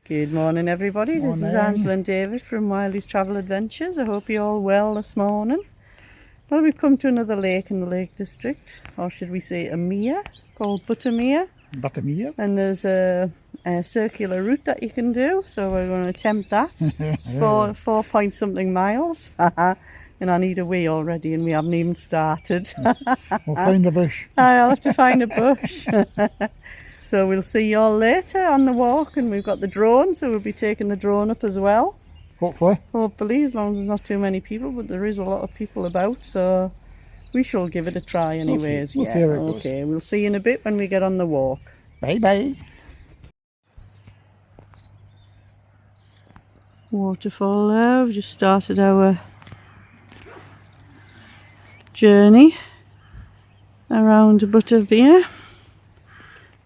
Good morning, everybody. This is Angela and David from Wyllie's Travel Adventures. I hope you're all well this morning. Well, we've come to another lake in the Lake District, or should we say a mere, called Buttermere. Buttermere. And there's a circular route that you can do, so we're going to attempt that. It's 4 point something miles. And I need a wee already, and we haven't even started. We'll find a bush. I'll have to find a bush. So we'll see you all later on the walk, and we've got the drone, so we'll be taking the drone up as well. Hopefully, as long as there's not too many people, but there is a lot of people about, so we shall give it a try anyways. We'll see how it goes. Okay, we'll see you in a bit when we get on the walk. Bye bye. Waterfall there. We've just started our journey around Buttermere.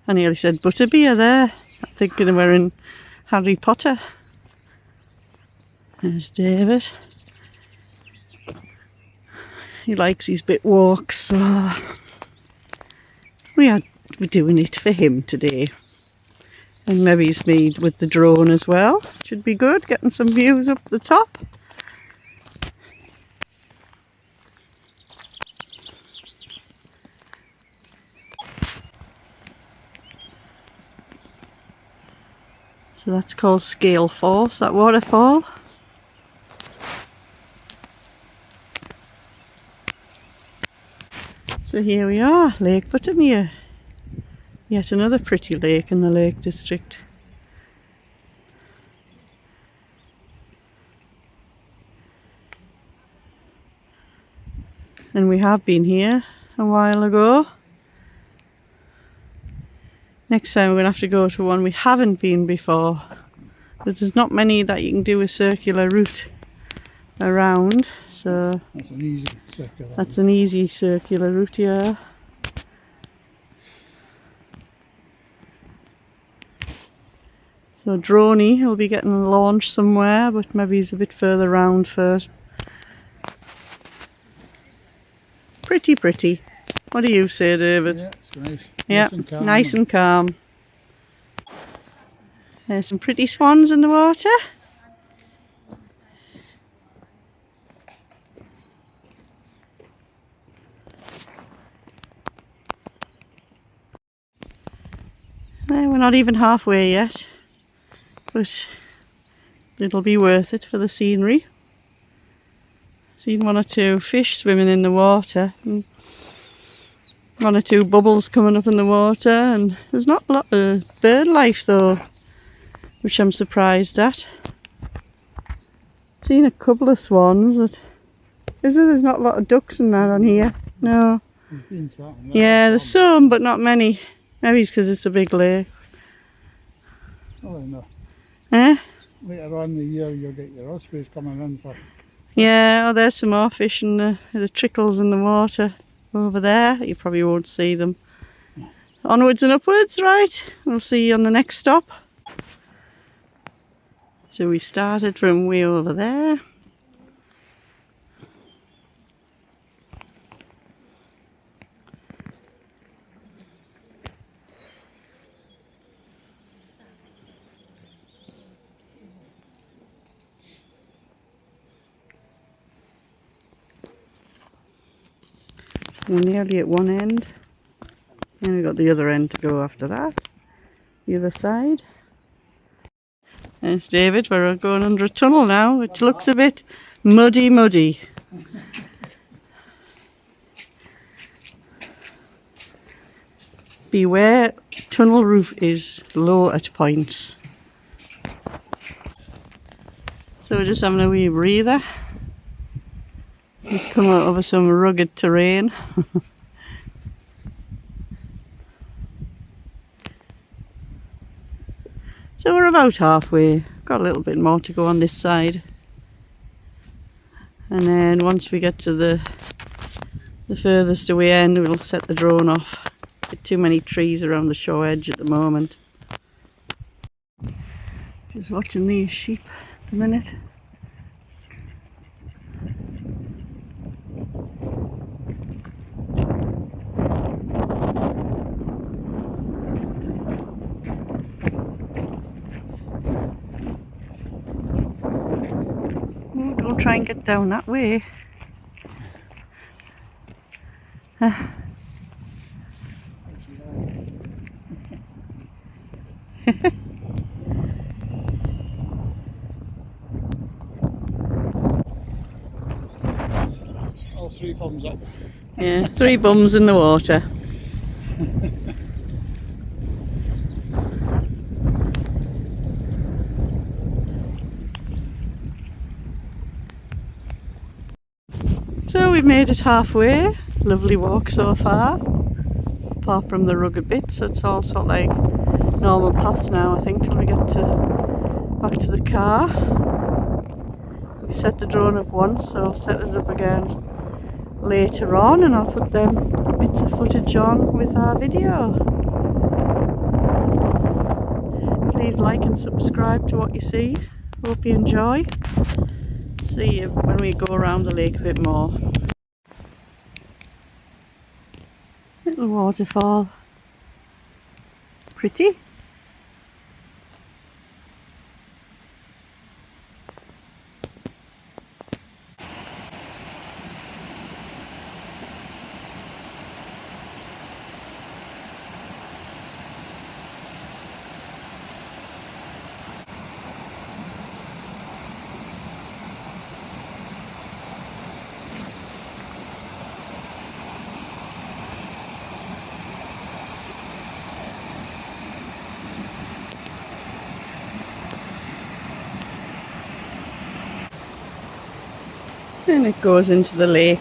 I nearly said Butterbeer there. I'm thinking we're in Harry Potter. There's David. He likes his bit walks, so we're doing it for him today. And maybe he's made with the drone as well. Should be good, getting some views up the top. So that's called Scale Force, that waterfall. So here we are, Lake Buttermere. Yet another pretty lake in the Lake District. And we have been here a while ago. Next time we're going to have to go to one we haven't been before. But there's not many that you can do a circular route around, so that's an easy circular. That's an easy circular route, yeah. So Droney will be getting launched somewhere, but maybe he's a bit further round first. Pretty. What do you say, David? Yeah, it's nice. Yeah, Nice and calm. There's some pretty swans in the water. Well, we're not even halfway yet, but it'll be worth it for the scenery. Seen one or two fish swimming in the water, and one or two bubbles coming up in the water, and there's not a lot of bird life though, which I'm surprised at. Seen a couple of swans, but there's not a lot of ducks and that on here. No. Yeah, there's some, but not many. Maybe it's because it's a big lake. Oh no. Eh? Later on in the year you'll get your ospreys coming in for... Yeah, oh, there's some more fish in the trickles in the water over there. You probably won't see them. Onwards and upwards, right? We'll see you on the next stop. So we started from way over there. So we're nearly at one end. And we've got the other end to go after that. The other side. There's David, we're going under a tunnel now, which looks a bit muddy. Beware, tunnel roof is low at points. So we're just having a wee breather. Just come over some rugged terrain. So we're about halfway. Got a little bit more to go on this side. And then once we get to the furthest away end, we'll set the drone off. Get too many trees around the shore edge at the moment. Just watching these sheep at the minute. try and get down that way. All 3 bums up. Yeah, 3 bums in the water. So we've made it halfway. Lovely walk so far. Apart from the rugged bits, it's all sort of like normal paths now, I think, till we get back to the car. We've set the drone up once, so I'll set it up again later on, and I'll put them bits of footage on with our video. Please like and subscribe to what you see. Hope you enjoy. See you when we go around the lake a bit more. Little waterfall. Pretty. And it goes into the lake.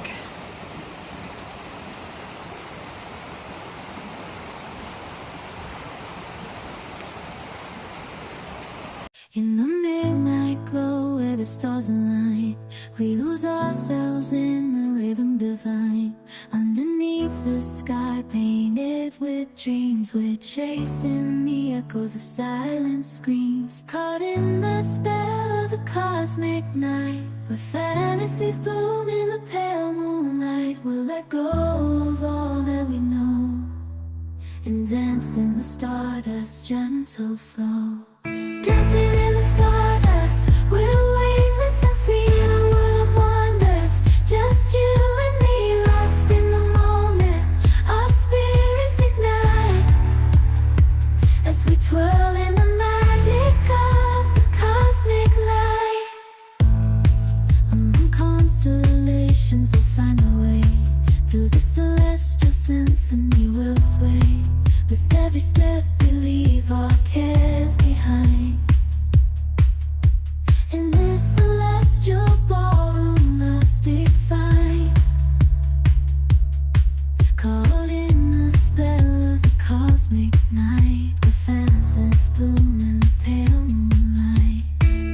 In the midnight glow where the stars align, we lose ourselves in the rhythm divine. Underneath the sky painted with dreams, we're chasing the echoes of silent screams. Caught in the spell of the cosmic night, where fantasies bloom in the pale moonlight. We'll let go of all that we know and dance in the stardust's gentle flow. Dancing in the stardust, we're weightless and free in a world of wonders. Just you and me, lost in the moment. Our spirits ignite as we twirl in the magic of the cosmic light. Among constellations we'll find our way. Through the celestial symphony we'll sway. With every step we leave our cares behind. In this celestial ballroom, love's defined. Caught in the spell of the cosmic night, where fantasies bloom in the pale moonlight.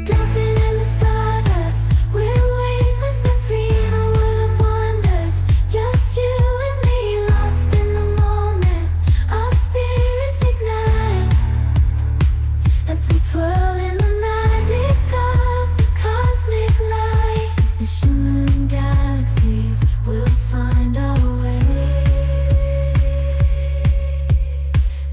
Dancing in the stardust, we're weightless and free in a world of wonders. Just you and me, lost in the moment. Our spirits ignite as we twirl in the magic of the cosmic light. The shimmering galaxies will find our way,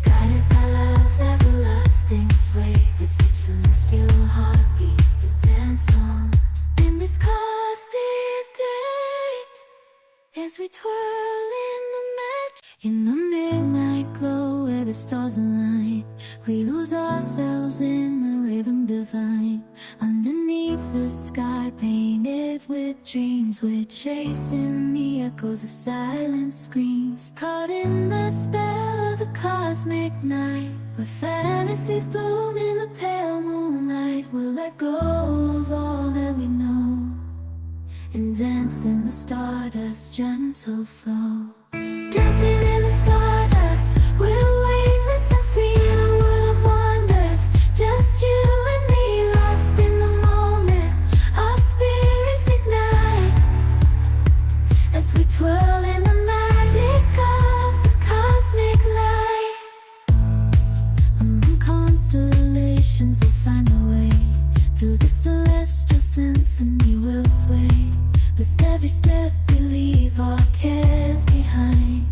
guided by love's everlasting sway. With each celestial heartbeat we dance on in this cosmic gate, as we twirl in the magic. In the midnight glow where the stars align, we lose ourselves in the rhythm divine. Underneath the sky painted with dreams, we're chasing the echoes of silent screams. Caught in the spell of the cosmic night, where fantasies bloom in the pale moonlight. We'll let go of all that we know and dance in the stardust's gentle flow. Dancing in the stardust, we're weightless and free in a world of wonders. Just you and me, lost in the moment. Our spirits ignite as we twirl in the magic of the cosmic light. Among constellations we'll find our way. Through the celestial symphony we'll sway. With every step we leave our cares behind.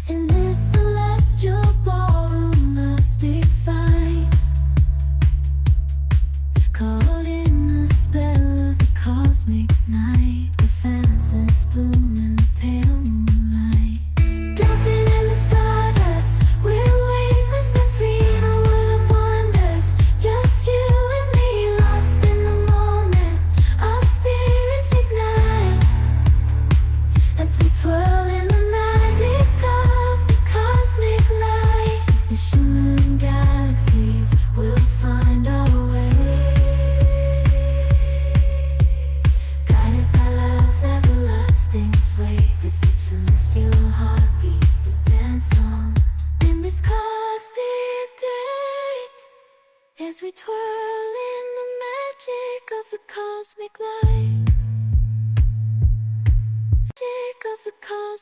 In this celestial ballroom, love's defined. Caught in the spell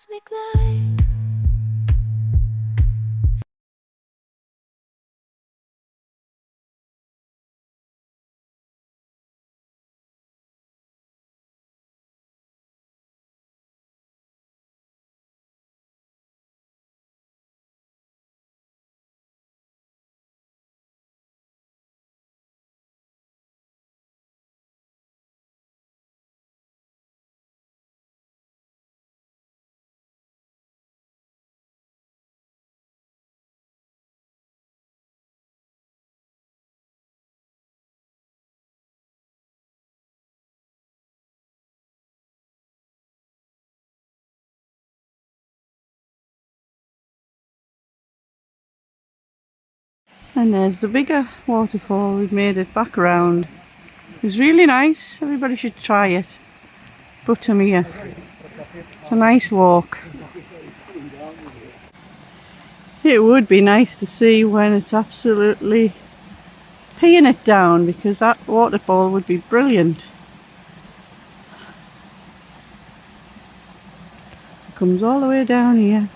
cosmic light. And there's the bigger waterfall. We've made it back around. It's really nice. Everybody should try it. Buttermere. It's a nice walk. It would be nice to see when it's absolutely peeing it down, because that waterfall would be brilliant. It comes all the way down here.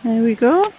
There we go.